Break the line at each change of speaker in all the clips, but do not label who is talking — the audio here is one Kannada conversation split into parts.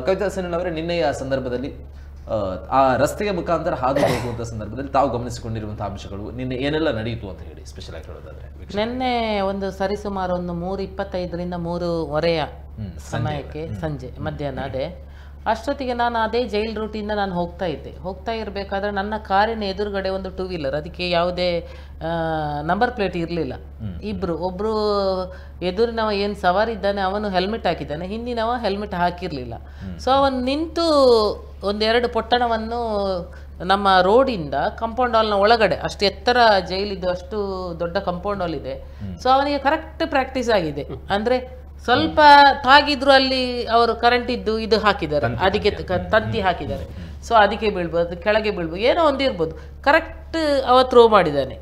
ಕವಿತಾ ಸೆನನ್ ಅವರೇ, ನಿನ್ನೆಯ ಸಂದರ್ಭದಲ್ಲಿ ಆ ರಸ್ತೆಯ ಮುಖಾಂತರ ಹಾದು ಹೋಗುವಂಥ ಸಂದರ್ಭದಲ್ಲಿ ತಾವು ಗಮನಿಸಿಕೊಂಡಿರುವಂತಹ ಅಂಶಗಳು ನಿನ್ನೆ ಏನೆಲ್ಲ ನಡೆಯಿತು ಅಂತ ಹೇಳಿ ಸ್ಪೆಷಲ್ ಆಗಿ ಹೇಳೋದಾದ್ರೆ.
ನಿನ್ನೆ ಒಂದು ಸರಿಸುಮಾರು ಒಂದು 3:25ರಿಂದ 3:15 ಸಮಯಕ್ಕೆ ಸಂಜೆ ಮಧ್ಯಾಹ್ನ ಅದೇ ಅಷ್ಟೊತ್ತಿಗೆ ನಾನು ಅದೇ ಜೈಲ್ ರೂಟಿಂದ ನಾನು ಹೋಗ್ತಾ ಇರಬೇಕಾದ್ರೆ ನನ್ನ ಕಾರಿನ ಎದುರುಗಡೆ ಒಂದು 2 ವೀಲರ್, ಅದಕ್ಕೆ ಯಾವುದೇ ನಂಬರ್ ಪ್ಲೇಟ್ ಇರಲಿಲ್ಲ. ಒಬ್ಬರು ಎದುರಿನವ ಏನು ಸವಾರಿದ್ದಾನೆ ಅವನು ಹೆಲ್ಮೆಟ್ ಹಾಕಿದ್ದಾನೆ, ಹಿಂದಿನವ ಹೆಲ್ಮೆಟ್ ಹಾಕಿರಲಿಲ್ಲ. ಸೊ ಅವನು ನಿಂತು ಒಂದೆರಡು ಪೊಟ್ಟಣವನ್ನು ನಮ್ಮ ರೋಡಿಂದ ಕಾಂಪೌಂಡ್ ಹಾಲ್ನ ಒಳಗಡೆ, ಅಷ್ಟು ಎತ್ತರ ಜೈಲಿದ್ದು, ಅಷ್ಟು ದೊಡ್ಡ ಕಾಂಪೌಂಡ್ ಹಾಲ್ ಇದೆ. ಸೊ ಅವನಿಗೆ ಕರೆಕ್ಟ್ ಪ್ರಾಕ್ಟೀಸ್ ಆಗಿದೆ. ಅಂದರೆ ಸ್ವಲ್ಪ ತಾಗಿದ್ರು ಅಲ್ಲಿ ಅವರು ಕರೆಂಟ್ ಇದ್ದು ಇದು ಹಾಕಿದ್ದಾರೆ, ಅದಕ್ಕೆ ತಂತಿ ಹಾಕಿದ್ದಾರೆ. ಸೊ ಅದಕ್ಕೆ ಬೀಳ್ಬೋದು, ಕೆಳಗೆ ಬೀಳ್ಬೋದು, ಏನೋ ಒಂದಿರ್ಬೋದು. ಕರೆಕ್ಟ್ ಅವ ಥ್ರೋ ಮಾಡಿದ್ದಾನೆ.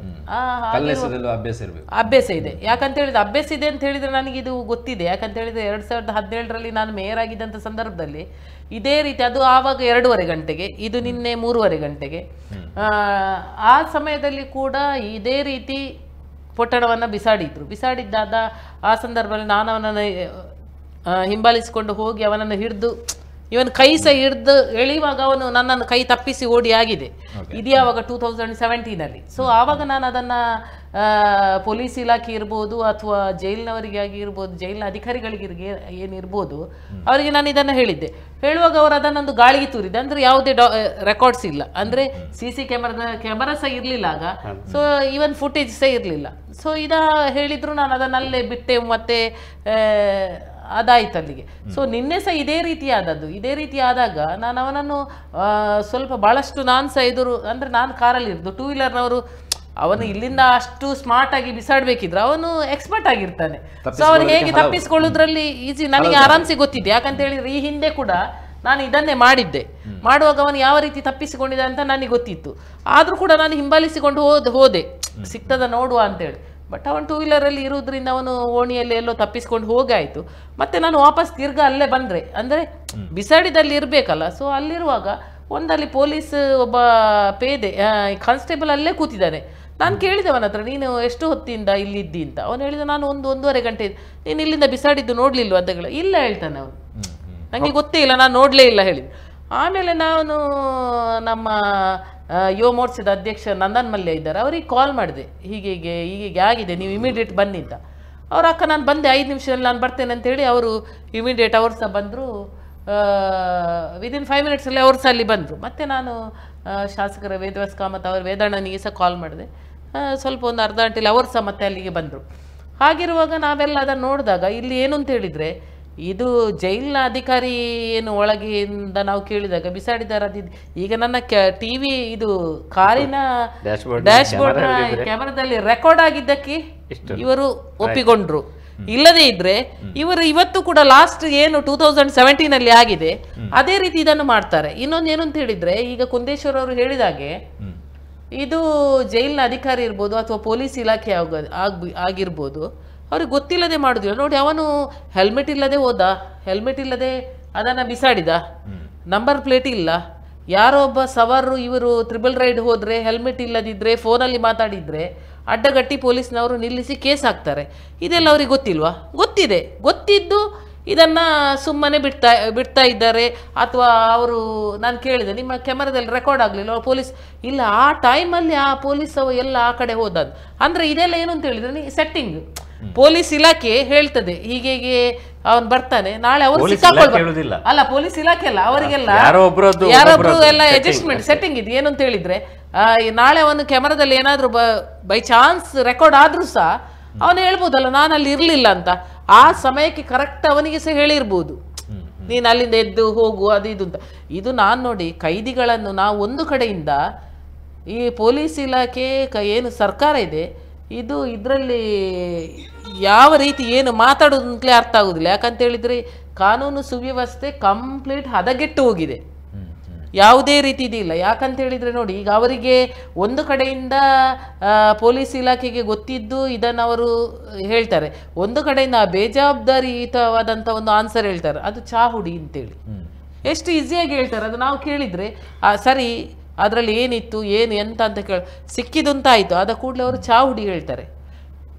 ಅಭ್ಯಾಸ ಇದೆ. ಯಾಕಂತ ಹೇಳಿದ್ರೆ ಅಭ್ಯಾಸ ಇದೆ ಅಂತ ಹೇಳಿದ್ರೆ ನನಗೆ ಇದು ಗೊತ್ತಿದೆ. ಯಾಕಂತ ಹೇಳಿದ್ರೆ 2017ರಲ್ಲಿ ನಾನು ಮೇಯರ್ ಆಗಿದ್ದಂಥ ಸಂದರ್ಭದಲ್ಲಿ ಇದೇ ರೀತಿ, ಅದು ಆವಾಗ 2:30 ಗಂಟೆಗೆ, ಇದು ನಿನ್ನೆ 3:30 ಗಂಟೆಗೆ, ಆ ಸಮಯದಲ್ಲಿ ಕೂಡ ಇದೇ ರೀತಿ ಪೊಟ್ಟಣವನ್ನು ಬಿಸಾಡಿದ್ದಾದ ಆ ಸಂದರ್ಭದಲ್ಲಿ ನಾನು ಅವನನ್ನು ಹಿಂಬಾಲಿಸಿಕೊಂಡು ಹೋಗಿ ಅವನನ್ನು ಹಿಡಿದು, ಇವನು ಕೈ ಸಹ ಹಿಡಿದು ಎಳೆಯುವಾಗ ಅವನು ನನ್ನನ್ನು ಕೈ ತಪ್ಪಿಸಿ ಓಡಿ ಆಗಿದೆ. ಇದು ಯಾವಾಗ 2017ನಲ್ಲಿ. ಸೊ ಆವಾಗ ನಾನು ಅದನ್ನು ಪೊಲೀಸ್ ಇಲಾಖೆ ಇರ್ಬೋದು ಅಥವಾ ಜೈಲಿನವರಿಗೆ ಆಗಿರ್ಬೋದು, ಜೈಲಿನ ಅಧಿಕಾರಿಗಳಿಗೆ ಏನಿರ್ಬೋದು, ಅವರಿಗೆ ನಾನು ಇದನ್ನು ಹೇಳುವಾಗ ಅವರು ಅದನ್ನೊಂದು ಗಾಳಿಗೆ ತೂರಿದೆ. ಅಂದರೆ ಯಾವುದೇ ರೆಕಾರ್ಡ್ಸ್ ಇಲ್ಲ, ಅಂದರೆ CC ಕ್ಯಾಮರಾ ಸಹ ಇರಲಿಲ್ಲ ಆಗ. ಸೊ ಈವನ್ ಫುಟೇಜ್ ಸಹ ಇರಲಿಲ್ಲ. ಸೊ ಹೇಳಿದ್ರು, ನಾನು ಅದನ್ನಲ್ಲೇ ಬಿಟ್ಟೆ. ಮತ್ತೆ ಅದಾಯ್ತು ಅಲ್ಲಿಗೆ. ಸೊ ನಿನ್ನೆ ಸಹ ಇದೇ ರೀತಿ ಆದಾಗ ನಾನು ಅವನನ್ನು ಸ್ವಲ್ಪ ಭಾಳಷ್ಟು ನಾನು ಸಹ ಅಂದರೆ ನಾನು ಕಾರಲ್ಲಿ ಇರೋದು, 2 ವೀಲರ್ನವರು ಅವನು ಇಲ್ಲಿಂದ ಅಷ್ಟು ಸ್ಮಾರ್ಟ್ ಆಗಿ ಬಿಸಾಡ್ಬೇಕಿದ್ರೆ ಅವನು ಎಕ್ಸ್ಪರ್ಟ್ ಆಗಿರ್ತಾನೆ. ಸೊ ಅವನು ಹೇಗೆ ತಪ್ಪಿಸ್ಕೊಳ್ಳೋದ್ರಲ್ಲಿ ಈಸಿ ನನಗೆ ಆರಾಮ್ಸೆ ಗೊತ್ತಿದೆ. ಯಾಕಂತ ಹೇಳಿದ್ರೆ ಈ ಹಿಂದೆ ಕೂಡ ನಾನು ಇದನ್ನೇ ಮಾಡುವಾಗ ಅವನು ಯಾವ ರೀತಿ ತಪ್ಪಿಸಿಕೊಂಡಿದ್ದ ಅಂತ ನನಗೆ ಗೊತ್ತಿತ್ತು. ಆದರೂ ಕೂಡ ನಾನು ಹಿಂಬಾಲಿಸಿಕೊಂಡು ಹೋದೆ ಸಿಗ್ತದ ನೋಡುವ ಅಂತೇಳಿ. ಬಟ್ ಅವನು 2 ವೀಲರಲ್ಲಿ ಇರೋದ್ರಿಂದ ಅವನು ಓಣಿಯಲ್ಲಿ ಎಲ್ಲೋ ತಪ್ಪಿಸ್ಕೊಂಡು ಹೋಗಾಯಿತು. ಮತ್ತೆ ನಾನು ವಾಪಸ್ ತಿರ್ಗಾ ಅಲ್ಲೇ ಬಂದರೆ, ಅಂದರೆ ಬಿಸಾಡಿದಲ್ಲಿ ಇರಬೇಕಲ್ಲ. ಸೊ ಅಲ್ಲಿರುವಾಗ ಒಂದಲ್ಲಿ ಪೊಲೀಸ್ ಒಬ್ಬ ಪೇದೆ ಕಾನ್ಸ್ಟೇಬಲ್ ಅಲ್ಲೇ ಕೂತಿದ್ದಾನೆ. ನಾನು ಕೇಳಿದೆ ಅವನ ಹತ್ರ, ನೀನು ಎಷ್ಟು ಹೊತ್ತಿಂದ ಇಲ್ಲಿದ್ದಿ ಅಂತ. ಅವನು ಹೇಳಿದ, ನಾನು 1-1:30 ಗಂಟೆ. ನೀನು ಇಲ್ಲಿಂದ ಬಿಸಾಡಿದ್ದು ನೋಡಲಿಲ್ವ ಅಂತ ಇಲ್ಲ ಹೇಳ್ತಾನೆ ಅವನು. ನನಗೆ ಗೊತ್ತೇ ಇಲ್ಲ, ನಾನು ನೋಡಲೇ ಇಲ್ಲ ಹೇಳಿದೆ. ಆಮೇಲೆ ನಾನು ನಮ್ಮ ಯುವ ಮೋರ್ಚಾದ ಅಧ್ಯಕ್ಷ ನಂದನ್ ಮಲ್ಯ ಇದ್ದಾರೆ, ಅವರಿಗೆ ಕಾಲ್ ಮಾಡಿದೆ, ಹೀಗೆ ಆಗಿದೆ, ನೀವು ಇಮಿಡಿಯೇಟ್ ಬನ್ನಿ ಅಂತ. ಅವ್ರ ಅಕ್ಕ ನಾನು ಬಂದೆ 5 ನಿಮಿಷದಲ್ಲಿ ನಾನು ಬರ್ತೇನೆ ಅಂತೇಳಿ ಅವರು ಇಮಿಡಿಯೇಟ್ ಅವ್ರು ಸಹ ಬಂದರು. ವಿದಿನ್ 5 ಮಿನಿಟ್ಸಲ್ಲಿ ಅವ್ರು ಸಹ ಅಲ್ಲಿ ಬಂದರು. ಮತ್ತು ನಾನು ಶಾಸಕರ ವೇದವ್ಯಾಸ ಕಾಮತ್ ಅವರು ವೇದಣ್ಣನಿಗೆ ಸಹ ಕಾಲ್ ಮಾಡಿದೆ. ಸ್ವಲ್ಪ ಒಂದು ಅರ್ಧ ಗಂಟೆಯಲ್ಲಿ ಅವರು ಸಹ ಮತ್ತೆ ಅಲ್ಲಿಗೆ ಬಂದರು. ಹಾಗಿರುವಾಗ ನಾವೆಲ್ಲ ಅದನ್ನು ನೋಡಿದಾಗ ಇಲ್ಲಿ ಏನು ಅಂತ ಹೇಳಿದರೆ, ಇದು ಜೈಲಿನ ಅಧಿಕಾರಿ ಏನು ಒಳಗಿಂದ ನಾವು ಕೇಳಿದಾಗ ಬಿಸಾಡಿದಾರ. ಈಗ ನನ್ನ TV ಇದು ಕಾರಿನ ಡ್ಯಾಶ್ಬೋರ್ಡ್ ಕ್ಯಾಮರಾದಲ್ಲಿ ರೆಕಾರ್ಡ್ ಆಗಿದ್ದಕ್ಕೆ ಇವರು ಒಪ್ಪಿಕೊಂಡ್ರು. ಇಲ್ಲದೇ ಇದ್ರೆ ಇವರು ಇವತ್ತು ಕೂಡ ಲಾಸ್ಟ್ ಏನು 2017ನಲ್ಲಿ ಆಗಿದೆ ಅದೇ ರೀತಿ ಇದನ್ನು ಮಾಡ್ತಾರೆ. ಇನ್ನೊಂದು ಏನು ಅಂತ ಹೇಳಿದ್ರೆ, ಈಗ ಕುಂದೇಶ್ವರ್ ಅವರು ಹೇಳಿದಾಗೆ ಇದು ಜೈಲಿನ ಅಧಿಕಾರಿ ಇರ್ಬೋದು ಅಥವಾ ಪೊಲೀಸ್ ಇಲಾಖೆ ಆಗಿರ್ಬೋದು, ಅವ್ರಿಗೆ ಗೊತ್ತಿಲ್ಲದೆ ಮಾಡುದಿಲ್ಲ. ನೋಡಿ, ಅವನು ಹೆಲ್ಮೆಟ್ ಇಲ್ಲದೆ ಹೋದ, ಹೆಲ್ಮೆಟ್ ಇಲ್ಲದೆ ಅದನ್ನು ಬಿಸಾಡಿದ, ನಂಬರ್ ಪ್ಲೇಟ್ ಇಲ್ಲ. ಯಾರೋ ಒಬ್ಬ ಸವಾರರು ಇವರು ತ್ರಿಬಲ್ ರೈಡ್ ಹೋದರೆ ಹೆಲ್ಮೆಟ್ ಇಲ್ಲದಿದ್ದರೆ ಫೋನಲ್ಲಿ ಮಾತಾಡಿದರೆ ಅಡ್ಡಗಟ್ಟಿ ಪೊಲೀಸ್ನವರು ನಿಲ್ಲಿಸಿ ಕೇಸ್ ಹಾಕ್ತಾರೆ. ಇದೆಲ್ಲ ಅವ್ರಿಗೆ ಗೊತ್ತಿಲ್ವಾ? ಗೊತ್ತಿದ್ದು ಇದನ್ನು ಸುಮ್ಮನೆ ಬಿಡ್ತಾ ಇದ್ದಾರೆ. ಅಥವಾ ಅವರು, ನಾನು ಕೇಳಿದೆ, ನಿಮ್ಮ ಕ್ಯಾಮರಾದಲ್ಲಿ ರೆಕಾರ್ಡ್ ಆಗಲಿಲ್ಲ ಪೊಲೀಸ್? ಇಲ್ಲ, ಆ ಟೈಮಲ್ಲಿ ಆ ಪೊಲೀಸ್ ಎಲ್ಲ ಆ ಕಡೆ ಹೋದದ್ದು. ಅಂದರೆ ಇದೆಲ್ಲ ಏನು ಅಂತ ಹೇಳಿದ್ರೆ ಸೆಟ್ಟಿಂಗ್. ಪೊಲೀಸ್ ಇಲಾಖೆ ಹೇಳ್ತದೆ ಹೀಗೆ ಅವನು ಬರ್ತಾನೆ, ನಾಳೆ ಅವರು ಸಿಕ್ಕಾಕೊಳ್ಬಾರ್ದು. ಅಲ್ಲ, ಪೊಲೀಸ್ ಇಲಾಖೆ ಅಲ್ಲ, ಅವರಿಗೆಲ್ಲ ಯಾರೊಬ್ರು ಎಲ್ಲ ಅಡ್ಜಸ್ಟ್ಮೆಂಟ್ ಸೆಟ್ಟಿಂಗ್ ಇದೆ. ಏನು ಅಂತ ಹೇಳಿದ್ರೆ, ನಾಳೆ ಅವನು ಕ್ಯಾಮರಾದಲ್ಲಿ ಏನಾದರೂ ಬೈ ಚಾನ್ಸ್ ರೆಕಾರ್ಡ್ ಆದ್ರೂ ಸಹ ಅವನು ಹೇಳ್ಬೋದಲ್ಲ ನಾನು ಅಲ್ಲಿ ಇರಲಿಲ್ಲ ಅಂತ. ಆ ಸಮಯಕ್ಕೆ ಕರೆಕ್ಟ್ ಅವನಿಗೆ ಸಹ ಹೇಳಿರ್ಬೋದು, ನೀನು ಅಲ್ಲಿಂದ ಎದ್ದು ಹೋಗು ಅದು ಇದು ಅಂತ. ಇದು ನಾನು ನೋಡಿ, ಕೈದಿಗಳನ್ನು ನಾವು ಒಂದು ಕಡೆಯಿಂದ ಈ ಪೊಲೀಸ್ ಇಲಾಖೆ ಏನು ಸರ್ಕಾರ ಇದೆ, ಇದರಲ್ಲಿ ಯಾವ ರೀತಿ ಏನು ಮಾತಾಡೋದು ಅಂತಲೇ ಅರ್ಥ ಆಗೋದಿಲ್ಲ. ಯಾಕಂತ ಹೇಳಿದರೆ ಕಾನೂನು ಸುವ್ಯವಸ್ಥೆ ಕಂಪ್ಲೀಟ್ ಹದಗೆಟ್ಟು ಹೋಗಿದೆ, ಯಾವುದೇ ರೀತಿ ಇದಿಲ್ಲ. ಯಾಕಂತ ಹೇಳಿದರೆ ನೋಡಿ, ಈಗ ಅವರಿಗೆ ಒಂದು ಕಡೆಯಿಂದ ಪೊಲೀಸ್ ಇಲಾಖೆಗೆ ಗೊತ್ತಿದ್ದು ಇದನ್ನು ಅವರು ಹೇಳ್ತಾರೆ, ಒಂದು ಕಡೆಯಿಂದ ಬೇಜವಾಬ್ದಾರಿಯುತವಾದಂಥ ಒಂದು ಆನ್ಸರ್ ಹೇಳ್ತಾರೆ, ಅದು ಚಾಹುಡಿ ಅಂತೇಳಿ. ಎಷ್ಟು ಈಸಿಯಾಗಿ ಹೇಳ್ತಾರೆ ಅದು. ನಾವು ಕೇಳಿದರೆ ಸರಿ ಅದರಲ್ಲಿ ಏನಿತ್ತು ಏನು ಎಂತ ಅಂತ ಸಿಕ್ಕಿದಂತಾಯಿತು, ಆದ ಕೂಡಲೇ ಅವರು ಚಾಹುಡಿ ಹೇಳ್ತಾರೆ.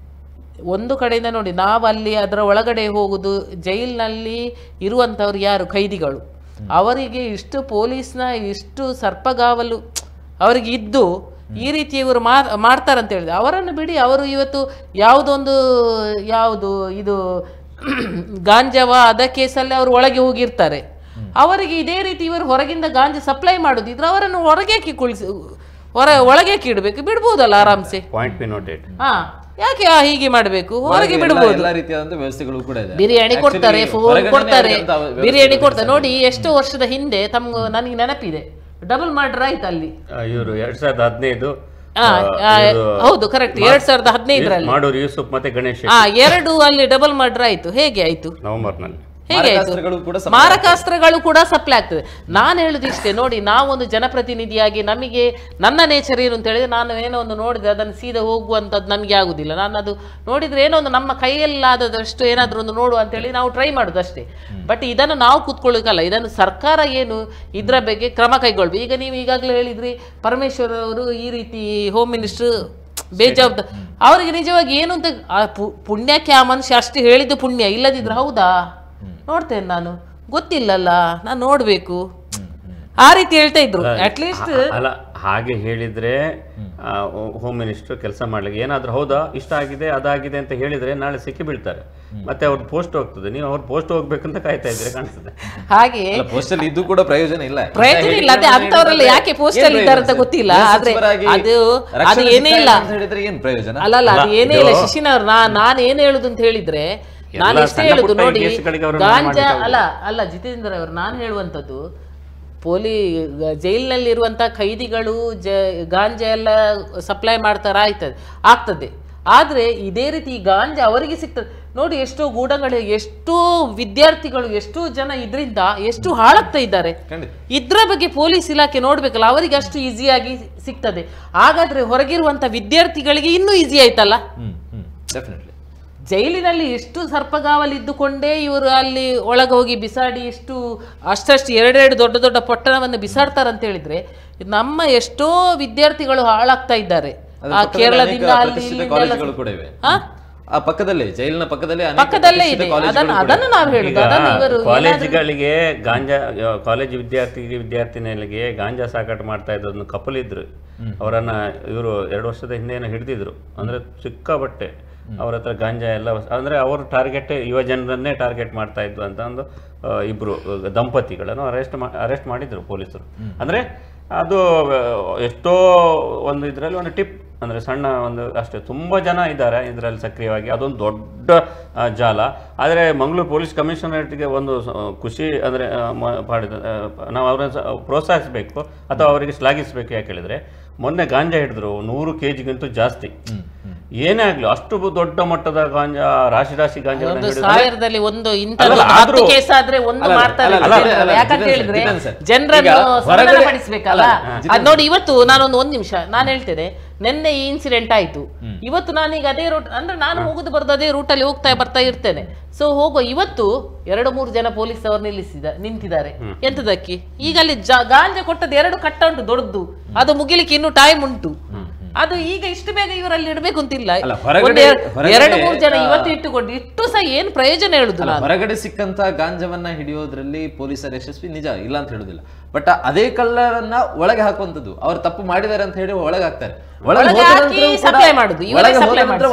ಒಂದು ಕಡೆಯಿಂದ ನೋಡಿ, ನಾವು ಅಲ್ಲಿ ಅದರ ಒಳಗಡೆ ಹೋಗುದು, ಜೈಲಿನಲ್ಲಿ ಇರುವಂಥವ್ರು ಯಾರು ಖೈದಿಗಳು, ಅವರಿಗೆ ಇಷ್ಟು ಪೊಲೀಸ್ನ ಇಷ್ಟು ಸರ್ಪಗಾವಲು ಅವರಿಗೆ ಇದ್ದು ಈ ರೀತಿ ಇವರು ಮಾಡ್ತಾರಂತ ಹೇಳಿದ್ರೆ ಅವರನ್ನು ಬಿಡಿ. ಅವರು ಇವತ್ತು ಯಾವುದು ಇದು ಗಾಂಜಾವ ಅದ ಕೇಸಲ್ಲಿ ಅವರು ಒಳಗೆ ಹೋಗಿರ್ತಾರೆ. ಅವರಿಗೆ ಇದೇ ರೀತಿ ಇವರು ಹೊರಗಿಂದ ಗಾಂಜಾ ಸಪ್ಲೈ ಮಾಡುದಿದ್ರೆ ಅವರನ್ನು ಹೊರಗೆ ಒಳಗೆ ಇಡಬೇಕು, ಬಿಡ್ಬೋದಲ್ಲ ಆರಾಮ್ಸೆ. ಹಾ, ಯಾಕೆ ಹೀಗೆ ಮಾಡಬೇಕು? ಹೊರಗೆ ಬಿಡ್ಬೋದು.
ವ್ಯವಸ್ಥೆಗಳು ಕೂಡ ಇದೆ.
ಬಿರಿಯಾನಿ ಕೊಡ್ತಾರೆ, ಫೋನ್ ಕೊಡ್ತಾರೆ, ಬಿರಿಯಾನಿ ಕೊಡ್ತಾರೆ. ನೋಡಿ, ಎಷ್ಟೋ ವರ್ಷದ ಹಿಂದೆ ನನಗೆ ನೆನಪಿದೆ, ಡಬಲ್ ಮರ್ಡರ್ ಆಯ್ತು ಅಲ್ಲಿ.
ಇವರು 2015
ಹೌದು, ಕರೆಕ್ಟ್, 2015ರಲ್ಲಿ
ಮಾಡೂರು ಯೂಸುಫ್ ಮತ್ತೆ ಗಣೇಶ್
ಎರಡು ಅಲ್ಲಿ ಡಬಲ್ ಮರ್ಡರ್ ಆಯ್ತು. ಹೇಗೆ ಆಯ್ತು?
ನವೆಂಬರ್ನಲ್ಲಿ.
ಹೇಗೆ ಆಯ್ತು? ಮಾರಕಾಸ್ತ್ರಗಳು ಕೂಡ ಸಪ್ಲೈ ಆಗ್ತದೆ. ನಾನು ಹೇಳುದು ಇಷ್ಟೇ, ನೋಡಿ, ನಾವೊಂದು ಜನಪ್ರತಿನಿಧಿಯಾಗಿ ನಮಗೆ ನನ್ನ ನೇಚರ್ ಏನು ಅಂತ ಹೇಳಿದ್ರೆ, ನಾನು ಏನೋ ಒಂದು ನೋಡಿದ್ರೆ ಅದನ್ನು ಸೀದಾ ಹೋಗುವಂಥದ್ದು ನಮಗೆ ಆಗುದಿಲ್ಲ. ನಾನು ಅದು ನೋಡಿದ್ರೆ ಏನೋ ಒಂದು ನಮ್ಮ ಕೈಯಲ್ಲಾದದಷ್ಟು ಏನಾದರೂ ಒಂದು ನೋಡುವ ಅಂತೇಳಿ ನಾವು ಟ್ರೈ ಮಾಡೋದು ಅಷ್ಟೇ. ಬಟ್ ಇದನ್ನು ನಾವು ಕೂತ್ಕೊಳ್ಳಿಕ್ಕಲ್ಲ, ಇದನ್ನು ಸರ್ಕಾರ ಏನು ಇದರ ಬಗ್ಗೆ ಕ್ರಮ ಕೈಗೊಳ್ಬೇಕು. ಈಗ ನೀವು ಈಗಾಗಲೇ ಹೇಳಿದ್ರಿ, ಪರಮೇಶ್ವರ್ ಅವರು ಈ ರೀತಿ ಹೋಮ್ ಮಿನಿಸ್ಟರ್ ಬೇಜವಾಬ್ದಾರಿ, ಅವರಿಗೆ ನಿಜವಾಗಿ ಏನು ಅಂತ ಪುಣ್ಯಕ್ಕೆ ಆ ಮನುಷ್ಯ ಅಷ್ಟು ಹೇಳಿದ್ದು ಪುಣ್ಯ, ಇಲ್ಲದಿದ್ರೆ ಹೌದಾ ನೋಡ್ತೇನೆ ನಾನು, ಗೊತ್ತಿಲ್ಲಲ್ಲ, ನಾನು ನೋಡ್ಬೇಕು, ಆ ರೀತಿ ಹೇಳ್ತಾ ಇದ್ರು. ಅಟ್ಲೀಸ್ಟ್
ಅಲ್ಲ, ಹಾಗೆ ಹೇಳಿದ್ರೆ ಹೋಮ್ ಮಿನಿಸ್ಟರ್ ಕೆಲಸ ಮಾಡ್ಲಿಕ್ಕೆ ಏನಾದ್ರೂ ಹೌದಾ ಇಷ್ಟ ಆಗಿದೆ ಅದಾಗಿದೆ ಅಂತ ಹೇಳಿದ್ರೆ ನಾಳೆ ಸಿಕ್ಕಿ ಬೀಳ್ತಾರೆ, ಮತ್ತೆ ಅವ್ರ ಪೋಸ್ಟ್ ಹೋಗ್ತದೆ. ನೀವು ಅವ್ರ ಪೋಸ್ಟ್ ಹೋಗ್ಬೇಕಂತ ಕಾಯ್ತಾ ಇದ್ರೆ ಕಾಣಿಸ್ತದೆ.
ಹಾಗೆ
ಪೋಸ್ಟ್ ಅಲ್ಲಿ ಇದು ಕೂಡ ಪ್ರಯೋಜನ ಇಲ್ಲ.
ಅದೇ ಅಂತವರೆಲ್ಲ ಯಾಕೆ ಪೋಸ್ಟ್ ಅಲ್ಲಿ ಇದ್ದಾರೆ ಅಂತ ಗೊತ್ತಿಲ್ಲ. ಆದ್ರೆ ಅದು ಏನೇ ಇಲ್ಲ
ಏನ್ ಪ್ರಯೋಜನ
ಅಲ್ಲ, ಅದು ಏನೇ ಇಲ್ಲ. ಶಿಶಿನವ್ರು ನಾನು ಏನ್ ಹೇಳುದು ಅಂತ ಹೇಳಿದ್ರೆ, ನಾನು ಎಷ್ಟೇ ಹೇಳುದು ನೋಡಿ, ಗಾಂಜಾ ಅಲ್ಲ ಜಿತೇಂದ್ರ ಅವರು, ನಾನು ಹೇಳುವಂಥದ್ದು ಜೈಲಿನಲ್ಲಿ ಇರುವಂತ ಖೈದಿಗಳು ಗಾಂಜಾ ಎಲ್ಲ ಸಪ್ಲೈ ಆಗ್ತದೆ. ಆದ್ರೆ ಇದೇ ರೀತಿ ಗಾಂಜಾ ಅವರಿಗೆ ಸಿಗ್ತದೆ ನೋಡಿ. ಎಷ್ಟೋ ಗೂಡಗಳು, ಎಷ್ಟೋ ವಿದ್ಯಾರ್ಥಿಗಳು, ಎಷ್ಟೋ ಜನ ಇದರಿಂದ ಎಷ್ಟು ಹಾಳಾಗ್ತಾ ಇದ್ದಾರೆ. ಇದ್ರ ಬಗ್ಗೆ ಪೊಲೀಸ್ ಇಲಾಖೆ ನೋಡ್ಬೇಕಲ್ಲ, ಅವರಿಗೆ ಅಷ್ಟು ಈಸಿಯಾಗಿ ಸಿಗ್ತದೆ. ಹಾಗಾದ್ರೆ ಹೊರಗಿರುವಂತ ವಿದ್ಯಾರ್ಥಿಗಳಿಗೆ ಇನ್ನೂ ಈಸಿ ಆಯ್ತಲ್ಲ. ಜೈಲಿನಲ್ಲಿ ಎಷ್ಟು ಸರ್ಪಗಾವಲಿದ್ದುಕೊಂಡೇ ಇವರು ಅಲ್ಲಿ ಒಳಗೆ ಹೋಗಿ ಬಿಸಾಡಿ ಅಷ್ಟಷ್ಟು ಎರಡೆರಡು ದೊಡ್ಡ ದೊಡ್ಡ ಪೊಟ್ಟಣವನ್ನು ಬಿಸಾಡ್ತಾರಂತ ಹೇಳಿದ್ರೆ, ನಮ್ಮ ಎಷ್ಟೋ ವಿದ್ಯಾರ್ಥಿಗಳು ಹಾಳಾಗ್ತಾ ಇದ್ದಾರೆ. ಕೇರಳದಿಂದ ಪಕ್ಕದಲ್ಲೇ ಇದೆ. ಅದನ್ನು ನಾವು ಹೇಳುದು,
ಕಾಲೇಜುಗಳಿಗೆ ಗಾಂಜಾ, ಕಾಲೇಜ್ ವಿದ್ಯಾರ್ಥಿನಿಯರಿಗೆ ಗಾಂಜಾ ಸಾಗಾಟ ಮಾಡ್ತಾ ಇದ್ದೊಂದು ಕಪಲ್ ಇದ್ರು. ಅವರನ್ನ ಇವರು 2 ವರ್ಷದ ಹಿಂದೆ ಹಿಡಿದಿದ್ರು. ಅಂದ್ರೆ ಸಿಕ್ಕಾಬಟ್ಟೆ ಅವ್ರ ಹತ್ರ ಗಾಂಜಾ ಎಲ್ಲ, ಅಂದ್ರೆ ಅವರು ಟಾರ್ಗೆಟ್ ಯುವ ಜನರನ್ನೇ ಟಾರ್ಗೆಟ್ ಮಾಡ್ತಾ ಇದ್ವು ಅಂತ ಒಂದು ಇಬ್ರು ದಂಪತಿಗಳನ್ನು ಅರೆಸ್ಟ್ ಮಾಡಿದ್ರು ಪೊಲೀಸರು. ಅಂದ್ರೆ ಅದು ಎಷ್ಟೋ ಒಂದು ಇದರಲ್ಲಿ ಒಂದು ಟಿಪ್, ಅಂದ್ರೆ ಸಣ್ಣ ಒಂದು ಅಷ್ಟೇ, ತುಂಬಾ ಜನ ಇದ್ದಾರೆ ಇದರಲ್ಲಿ ಸಕ್ರಿಯವಾಗಿ. ಅದೊಂದು ದೊಡ್ಡ ಜಾಲ. ಆದರೆ ಮಂಗಳೂರು ಪೊಲೀಸ್ ಕಮಿಷನರೇಟ್ಗೆ ಒಂದು ಖುಷಿ ಅಂದ್ರೆ ನಾವು ಅವ್ರನ್ನ ಪ್ರೋತ್ಸಾಹಿಸಬೇಕು ಅಥವಾ ಅವರಿಗೆ ಶ್ಲಾಘಿಸಬೇಕು. ಯಾಕೆ ಹೇಳಿದ್ರೆ, ಮೊನ್ನೆ ಗಾಂಜಾ ಹಿಡಿದ್ರು 100 kg ಜಾಸ್ತಿ. ಏನೇ ಆಗ್ಲಿ, ಅಷ್ಟು ದೊಡ್ಡ ಮಟ್ಟದ ಗಾಂಜಾ, ರಾಶಿ ಗಾಂಜಾ
ಸಾವಿರದಲ್ಲಿ ಒಂದು ಕೇಸ್ ಆದ್ರೆ ಒಂದು ಮಾಡ್ತಾರೆ. ಯಾಕಂತ ಹೇಳಿದ್ರೆ ಜನರನ್ನು ಸಮಾಧಾನಪಡಿಸ್ಬೇಕಲ್ಲ. ಅದ್ ನೋಡಿ, ಇವತ್ತು ನಾನೊಂದು 1 ನಿಮಿಷ ನಾನು ಹೇಳ್ತೇನೆ. ನಿನ್ನೆ ಈ ಇನ್ಸಿಡೆಂಟ್ ಆಯ್ತು, ಇವತ್ತು ನಾನೀಗ ಅದೇ ರೂಟ್, ಅಂದ್ರೆ ನಾನು ಹೋಗುದು ಬರೋದು ಅದೇ ರೂಟಲ್ಲಿ ಬರ್ತಾ ಇರ್ತೇನೆ. ಸೊ ಹೋಗೋ, ಇವತ್ತು 2-3 ಜನ ಪೊಲೀಸ್ ಅವರು ನಿಂತಿದ್ದಾರೆ. ಎಂತದಕ್ಕೆ? ಈಗ ಅಲ್ಲಿ ಗಾಂಜಾ ಕೊಟ್ಟದ್ದು 2 ಕಟ್ಟ ಉಂಟು ದೊಡ್ಡದು, ಅದು ಮುಗಿಲಿಕ್ಕೆ ಇನ್ನೂ ಟೈಮ್ ಉಂಟು. ಅದು ಈಗ ಇಷ್ಟು ಬೇಗ ಇವರಲ್ಲಿ ಇಡಬೇಕು ಅಂತಿಲ್ಲ. 2-3 ಜನ ಇವತ್ತು ಇಟ್ಟು ಸಹ ಏನ್ ಪ್ರಯೋಜನ ಹೇಳುದು?
ಹೊರಗಡೆ ಸಿಕ್ಕಂತ ಗಾಂಜವನ್ನ ಹಿಡಿಯೋದ್ರಲ್ಲಿ ಪೊಲೀಸರ ಯಶಸ್ವಿ ನಿಜ, ಇಲ್ಲ ಅಂತ ಹೇಳುದಿಲ್ಲ. ಬಟ್ ಅದೇ ಕಳ್ಳರನ್ನ ಒಳಗೆ ಹಾಕುವಂತದ್ದು, ಅವ್ರು ತಪ್ಪು ಮಾಡಿದ್ದಾರೆ ಅಂತ ಹೇಳಿ ಒಳಗೆ ಹಾಕ್ತಾರೆ.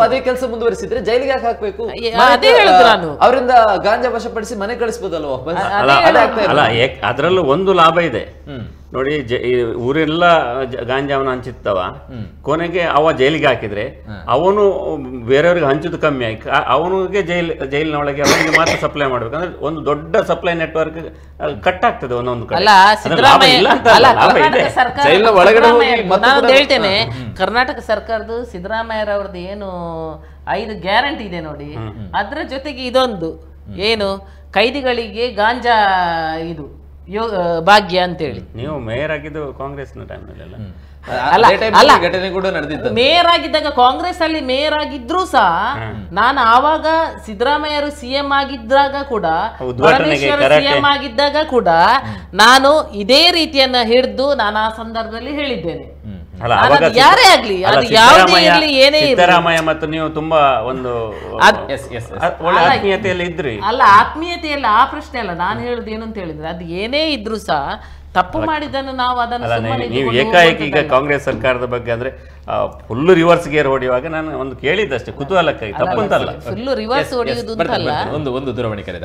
ಅದೇ ಕೆಲಸ ಮುಂದುವರಿಸಿದ್ರೆ ಜೈಲಿಗೆ ಯಾಕೆ ಹಾಕ್ಬೇಕು? ಅವರಿಂದ ಗಾಂಜಾ ವಶಪಡಿಸಿ ಮನೆ ಕಳಿಸಬಹುದಲ್ವ?
ಅಲ್ಲ, ಅದ್ರಲ್ಲೂ ಒಂದು ಲಾಭ ಇದೆ ನೋಡಿ. ಊರೆಲ್ಲ ಗಾಂಜಾವನ್ನ ಹಂಚಿತ್ತವ, ಕೊನೆಗೆ ಅವ ಜೈಲಿಗೆ ಹಾಕಿದ್ರೆ ಅವನು ಬೇರೆಯವ್ರಿಗೆ ಹಂಚುದು ಕಮ್ಮಿ ಆಯ್ತು. ಅವನಿಗೆ ಜೈಲಿನೊಳಗೆ ಅವನಿಗೆ ಮಾತ್ರ ಸಪ್ಲೈ ಮಾಡ್ಬೇಕು. ಅಂದ್ರೆ ಒಂದು ದೊಡ್ಡ ಸಪ್ಲೈ ನೆಟ್ವರ್ಕ್ ಕಟ್ ಆಗ್ತದೆ ಒಂದೊಂದು ಕಡೆ.
ಹೇಳ್ತೇನೆ, ಕರ್ನಾಟಕ ಸರ್ಕಾರದ ಸಿದ್ದರಾಮಯ್ಯರವ್ರದ್ದು ಏನು 5 ಗ್ಯಾರಂಟಿ ಇದೆ ನೋಡಿ, ಅದ್ರ ಜೊತೆಗೆ ಇದೊಂದು ಏನು ಖೈದಿಗಳಿಗೆ ಗಾಂಜಾ ಇದು ಭಾಗ್ಯ ಅಂತೇಳಿ.
ನೀವು ಮೇಯರ್ ಆಗಿದ್ದು ಕಾಂಗ್ರೆಸ್ನ ಟೈಮ್ನಲ್ಲೆಲ್ಲ
ಮೇಯರ್ ಆಗಿದ್ದಾಗ, ಕಾಂಗ್ರೆಸ್ ಅಲ್ಲಿ ಮೇಯರ್ ಆಗಿದ್ರು ಸಹ, ನಾನು ಆವಾಗ ಸಿದ್ದರಾಮಯ್ಯರು ಸಿಎಂ ಆಗಿದ್ದಾಗ ಕೂಡ, ಸಿಎಂ ಆಗಿದ್ದಾಗ ಕೂಡ ನಾನು ಇದೇ ರೀತಿಯನ್ನ ಹಿಡಿದು ನಾನು ಆ ಸಂದರ್ಭದಲ್ಲಿ ಹೇಳಿದ್ದೇನೆ.
ಅಲ್ಲ,
ನಾನು
ಅವಾಗ
ಅದು ಯಾರೇ ಆಗ್ಲಿ,
ಅಲ್ಲ,
ಅದು ಯಾವುದೇ ಇರ್ಲಿ, ಏನೇ ಇರ್ಲಿ.
ಸಿದ್ದರಾಮಯ್ಯ ಮತ್ತು ನೀವು ತುಂಬಾ ಒಂದು ಒಳ್ಳೆ ಆತ್ಮೀಯತೆಯಲ್ಲಿ ಇದ್ರಿ.
ಅಲ್ಲ, ಆತ್ಮೀಯತೆಯಲ್ಲಿ ಆ ಪ್ರಶ್ನೆ ಅಲ್ಲ. ನಾನು ಹೇಳುದು ಏನು ಅಂತ ಹೇಳಿದ್ರೆ, ಅದು ಏನೇ ಇದ್ರೂ ಸಹ ತಪ್ಪು ಮಾಡಿದ್ದನ್ನು ನಾವು ಅದನ್ನು ಸುಮ್ಮನೆ
ನೀವು
ಇದ್ದುಕೊಂಡು
ಏಕಾಏಕಿ ಈಗ
ಹೋಗುವಂಥದ್ದಲ್ಲ.
ಕಾಂಗ್ರೆಸ್ ಸರ್ಕಾರದ ಬಗ್ಗೆ ಅಂದ್ರೆ ಫುಲ್ ರಿವರ್ಸ್ ಗೇರ್ ಹೊಡೆಯುವಾಗ ನಾನು ಒಂದು ಕೇಳಿದ್ದಷ್ಟೇ ಕುತೂಹಲಕ್ಕಾಗಿ, ತಪ್ಪಂತಲ್ಲ.
ಫುಲ್ಲು ರಿವರ್ಸ್ ಹೊಡೆಯುವುದು ಅಂತಲ್ಲ.
ಒಂದು ದೂರವಾಣಿ ಕರೆ.